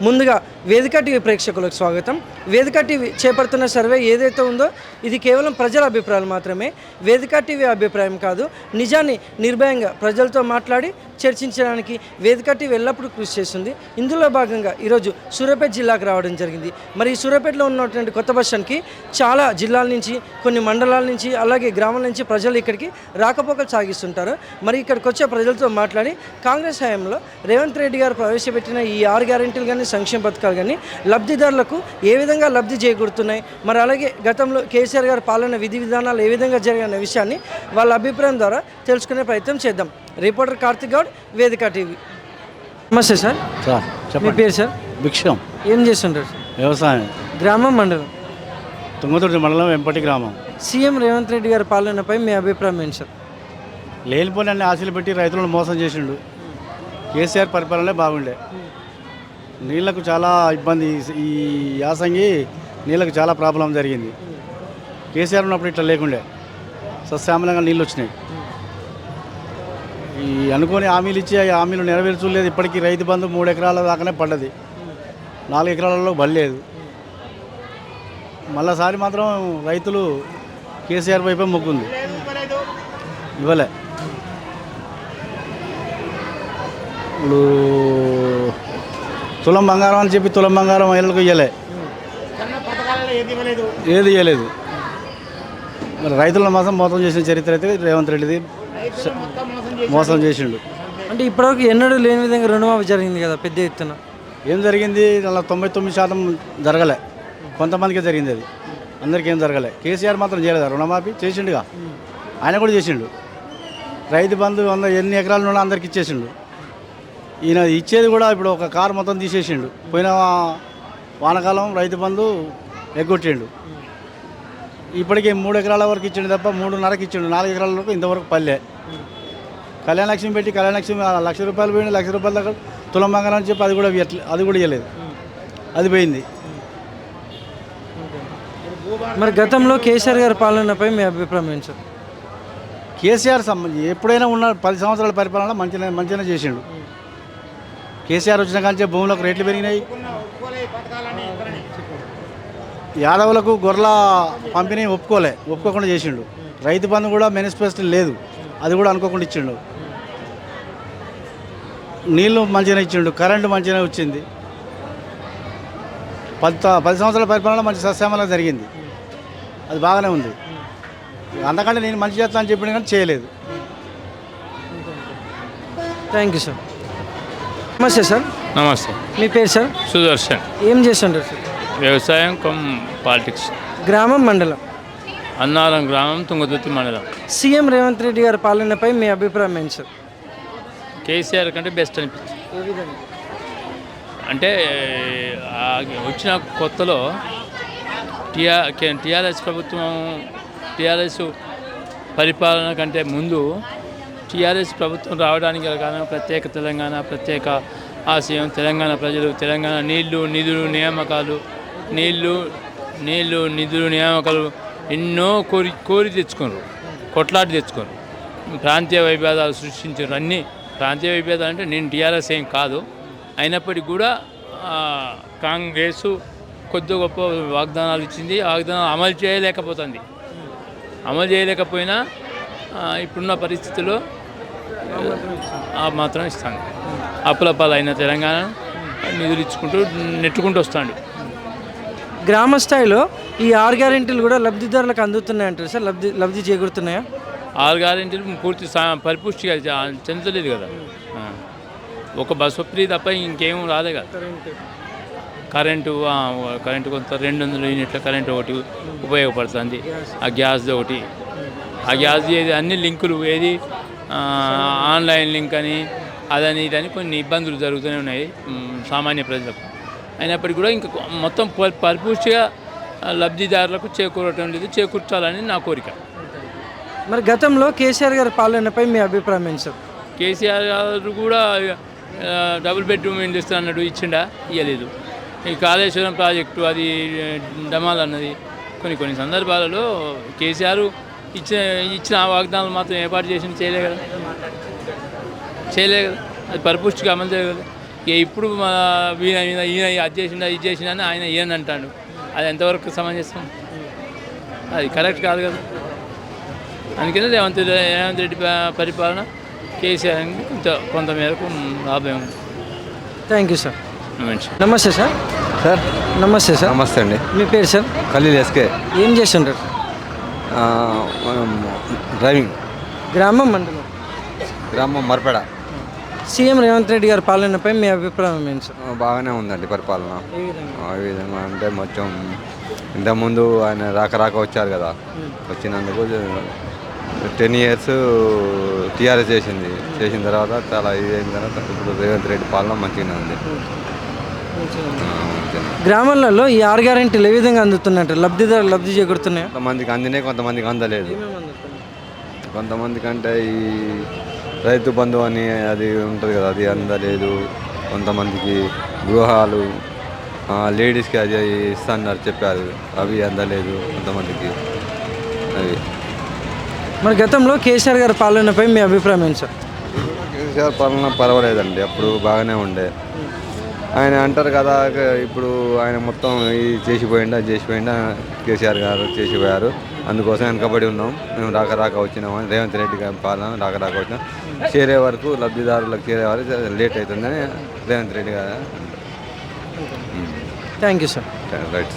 ముందుగా వేదిక టీవీ ప్రేక్షకులకు స్వాగతం. వేదిక టీవీ చేపడుతున్న సర్వే ఏదైతే ఉందో ఇది కేవలం ప్రజల అభిప్రాయాలు మాత్రమే. వేదిక టీవీ అభిప్రాయం కాదు. నిజాన్ని నిర్భయంగా ప్రజలతో మాట్లాడి చర్చించడానికి వేదిక టీవీ ఎల్లప్పుడూ కృషి చేస్తుంది. ఇందులో భాగంగా ఈరోజు సూర్యాపేట జిల్లాకు రావడం జరిగింది. మరి ఈ సూర్యాపేటలో ఉన్నటువంటి కొత్త బస్ స్టాండ్కి చాలా జిల్లాల నుంచి, కొన్ని మండలాల నుంచి, అలాగే గ్రామాల నుంచి ప్రజలు ఇక్కడికి రాకపోకలు సాగిస్తుంటారు. మరి ఇక్కడికి వచ్చే ప్రజలతో మాట్లాడి కాంగ్రెస్ హయాంలో రేవంత్ రెడ్డి గారు ప్రవేశపెట్టిన ఈ 6 గ్యారెంటీలు కానీ, సంక్షేమ పథకాలు కానీ లబ్ధిదారులకు ఏ విధంగా లబ్ధి చేకూరుతున్నాయి, మరి అలాగే గతంలో కేసీఆర్ గారి పాలన విధి విధానాలు ఏ విధంగా జరిగిన విషయాన్ని వాళ్ళ అభిప్రాయం ద్వారా తెలుసుకునే ప్రయత్నం చేద్దాం. రిపోర్టర్ కార్తిక్ గౌడ్, వేదిక టీవీ. నమస్తే సార్. మీ పేరు సార్? భిక్షం. ఏం చేస్తుంటారు సార్? వ్యవసాయం. గ్రామం, మండలం? తుంగతుర్తి మండలం, వెంపటి గ్రామం. సీఎం రేవంత్ రెడ్డి గారి పాలనపై మీ అభిప్రాయం ఏంటి సార్? లేనిపోని అన్ని ఆశలు పెట్టి రైతులను మోసం చేసిండు. కేసీఆర్ పరిపాలనే బాగుండే. నీళ్లకు చాలా ఇబ్బంది, ఈ యాసంగి నీళ్ళకు చాలా ప్రాబ్లం జరిగింది. కేసీఆర్ ఉన్నప్పుడు ఇట్లా లేకుండే, సస్యామలంగా నీళ్ళు వచ్చినాయి. ఈ అనుకోని హామీలు ఇచ్చి ఆ హామీలు నెరవేర్చలేదు. ఇప్పటికీ రైతు బంధు 3 ఎకరాల దాకానే పడ్డది, 4 ఎకరాలలో పడలేదు. మళ్ళీసారి మాత్రం రైతులు కేసీఆర్ వైపే మొగ్గుంది, ఇవ్వలే. ఇప్పుడు తులం బంగారం అని చెప్పి తులం బంగారం మహిళలకు ఇవ్వలే, ఏది ఇవ్వలేదు. మరి రైతులను మోసం చేసిన చరిత్ర అయితే రేవంత్ రెడ్డిది. మోసం చేసిండు. అంటే ఇప్పటివరకు ఎన్నడూ లేని విధంగా రుణమాఫీ జరిగింది కదా పెద్ద ఎత్తున. ఏం జరిగింది? అలా 99% జరగలే, కొంతమందికే జరిగింది. అది అందరికీ ఏం జరగలే. కేసీఆర్ మాత్రం చేయలేదు, రుణమాఫీ చేసిండుగా. ఆయన కూడా చేసిండు. రైతు బంధు ఎన్ని ఎకరాలు ఉన్నా అందరికి ఇచ్చేసిండు. ఈయన ఇచ్చేది కూడా ఇప్పుడు ఒక కారు మొత్తం తీసేసిండు. పోయిన వానకాలం రైతు బంధు ఎగ్గొట్టిండు. ఇప్పటికీ 3 ఎకరాల వరకు ఇచ్చిండు తప్ప 3.5కి ఇచ్చిండు. 4 ఎకరాల వరకు ఇంతవరకు పల్లె. కళ్యాణ లక్ష్మి పెట్టి కళ్యాణ లక్ష్మి ₹1,00,000 పోయింది. ₹1,00,000 దగ్గర తులం బంగారం అని చెప్పి అది కూడా ఇవ్వలేదు, అది పోయింది. మరి గతంలో కేసీఆర్ గారి పాలనపై మీ అభిప్రాయం ఏంటి సార్? కేసీఆర్ ఎప్పుడైనా ఉన్న 10 సంవత్సరాల పరిపాలన మంచిగానే చేసిండు. కేసీఆర్ వచ్చిన కానీ భూములకు రేట్లు పెరిగినాయి. యాదవులకు గొర్రెల పంపిణీ ఒప్పుకోకుండా చేసిండు. రైతు బంధు కూడా మేనిఫెస్టో లేదు, అది కూడా అనుకోకుండా ఇచ్చిండు. నీళ్లు మంచిగానే ఇచ్చిండు, కరెంటు మంచిగానే వచ్చింది. 10 సంవత్సరాల పరిపాలన మంచి సస్యామలంగా జరిగింది, అది బాగానే ఉంది. అంతకంటే నేను మంచి చేస్తా అని చెప్పిన కానీ చేయలేదు. Thank you sir. నమస్తే సార్. నమస్తే. మీ పేరు సార్? సుదర్శన్. ఏం చేస్తుంటారు సార్? వ్యవసాయం పాలిటిక్స్. గ్రామం, మండలం? అన్నారం గ్రామం, తుంగతుర్తి మండలం. సీఎం రేవంత్ రెడ్డి గారి పాలనపై మీ అభిప్రాయం ఏంటి సార్? కేసీఆర్ కంటే బెస్ట్ అనిపించింది. ఏ విధంగా? అంటే వచ్చిన కొత్తలో టీఆర్ఎస్ ప్రభుత్వం, టీఆర్ఎస్ పరిపాలన కంటే ముందు టీఆర్ఎస్ ప్రభుత్వం రావడానికి కారణం ప్రత్యేక తెలంగాణ, ప్రత్యేక ఆశయం. తెలంగాణ ప్రజలు, తెలంగాణ నీళ్లు నిధులు నియామకాలు ఎన్నో కోరి తెచ్చుకున్నారు, కొట్లాడి తెచ్చుకున్నారు. ప్రాంతీయ విభేదాలు సృష్టించారు. అన్నీ ప్రాంతీయ విభేదాలు అంటే నేను టీఆర్ఎస్ ఏం కాదు, అయినప్పటికీ కూడా కాంగ్రెస్ కొద్ది గొప్ప వాగ్దానాలు ఇచ్చింది. వాగ్దానాలు అమలు చేయలేకపోయినా ఇప్పుడున్న పరిస్థితుల్లో మాత్రం ఇస్తాను. అప్పులపాలైన తెలంగాణ నిధులు ఇచ్చుకుంటూ నెట్టుకుంటూ వస్తాడు. గ్రామ స్థాయిలో ఈ 6 గ్యారెంటీలు కూడా లబ్ధిదారులకు అందుతున్నాయంటారు సార్? లబ్ధి చేకూరుతున్నాయా? 6 గ్యారెంటీలు పూర్తి పరిపుష్టిగా చెందలేదు కదా. ఒక బస్సు ఫ్రీ తప్ప ఇంకేం రాలే కదా. కరెంటు కొంత 200 యూనిట్ల కరెంటు ఒకటి ఉపయోగపడుతుంది. ఆ గ్యాస్ ఒకటి, ఆ గ్యాస్ ఏది అన్ని లింకులు, ఏది ఆన్లైన్ లింక్ అని అదని ఇదని కొన్ని ఇబ్బందులు జరుగుతూనే ఉన్నాయి సామాన్య ప్రజలకు. అయినప్పటికీ కూడా ఇంకా మొత్తం పరిపుష్టిగా లబ్ధిదారులకు చేకూర్చాలని నా కోరిక. మరి గతంలో కేసీఆర్ గారి పాలనపై మీ అభిప్రాయం ఏంటి సార్? కేసీఆర్ గారు కూడా డబుల్ బెడ్రూమ్ ఇండస్ట్రీ అన్నాడు, ఇచ్చిండా? ఇవ్వలేదు. ఈ కాళేశ్వరం ప్రాజెక్టు అది డమాల్ అన్నది కొన్ని సందర్భాలలో కేసీఆర్ ఇచ్చిన వాగ్దానాలు మాత్రం ఏర్పాటు చేసి చేయలే కదా. అది పరిపుష్టిగా అమలు చేయగలదు. ఇక ఇప్పుడు మన ఈయన అది చేసిండు ఇది చేసిండు అని ఆయన ఈయన అంటాడు. అది ఎంతవరకు సమంజసం? అది కరెక్ట్ కాదు కదా. అందుకనే రేవంత్ రెడ్డి పరిపాలన కేసీఆర్ కొంతమేరకు లాభం ఉంది. Thank you sir. మంచి నమస్తే సార్. సార్ నమస్తే సార్. నమస్తే అండి. మీ పేరు సార్? ఖలీల్ ఎస్కే. ఏం చేస్తుంటారు? డ్రైవింగ్. గ్రామం మండలం? గ్రామం మర్పేడ. సీఎం రేవంత్ రెడ్డి గారి పాలనపై మీ అభిప్రాయం ఏంటి సార్? బాగానే ఉందండి పరిపాలన. ఏ విధంగా? ఈ విధంగా అంటే మొత్తం ఇంతకుముందు ఆయన రాక వచ్చారు కదా, వచ్చినందుకు 10 years టీఆర్ఎస్ చేసిన తర్వాత చాలా ఇది అయిన తర్వాత ఇప్పుడు రేవంత్ రెడ్డి పాలన మంచిగానే ఉంది. గ్రామాలలో ఈ 6 గ్యారెంటీలు ఏ విధంగా అందుతున్నట్టు లబ్ధిదారులు లబ్ధి చేకూరుతున్నాయా? కొంతమందికి అందినాయి, కొంతమందికి అందలేదు. ఏమేమి అందుతున్నాయి? కొంతమందికి అంటే ఈ రైతు బంధు అని అది ఉంటుంది కదా, అది అందలేదు. కొంతమందికి గృహాలు లేడీస్కి అది ఇస్తున్నారు చెప్పారు, అవి అందలేదు కొంతమందికి. అవి మరి గతంలో కేసీఆర్ గారి పాలనపై మీ అభిప్రాయం ఏంటి సార్? కేసీఆర్ పాలన పర్వాలేదండి, అప్పుడు బాగానే ఉండే. ఆయన అంటారు కదా ఇప్పుడు ఆయన మొత్తం ఇది చేసిపోయిండా కేసీఆర్ గారు చేసిపోయారు, అందుకోసం వెనకబడి ఉన్నాం మేము, రాక వచ్చినామని. రేవంత్ రెడ్డి గారి పాలన రాక వచ్చినాం, చేరే వరకు లబ్ధిదారులకు చేరే వరకు లేట్ అవుతుందని రేవంత్ రెడ్డి గారు. Thank you sir. రైట్.